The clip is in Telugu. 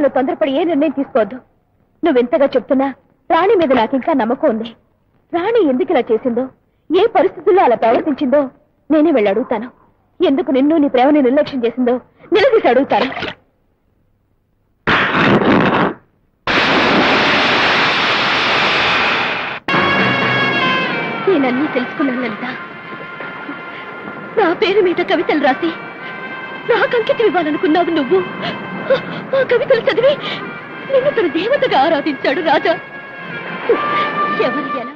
విషయంలో తొందరపడి ఏ నిర్ణయం తీసుకోవద్దు. నువ్వెంతగా చెప్తున్నా రాణి మీద నాకింకా నమ్మకం ఉంది. రాణి ఎందుకు ఇలా చేసిందో, ఏ పరిస్థితుల్లో అలా ప్రవర్తించిందో నేనే వెళ్ళి అడుగుతాను. ఎందుకు నిన్ను నీ ప్రేమని నిర్లక్ష్యం చేసిందో నిలదీసి అడుగుతాను. నేనన్నీ తెలుసుకున్నాను లలిత. నా పేరు మీద కవితలు రాసి నాకు అంకితం ఇవ్వాలనుకున్నావు నువ్వు. ఆ కవితలు చదివి నిన్ను తన దేవతగా ఆరాధించాడు రాజా. ఎవరు ఎలా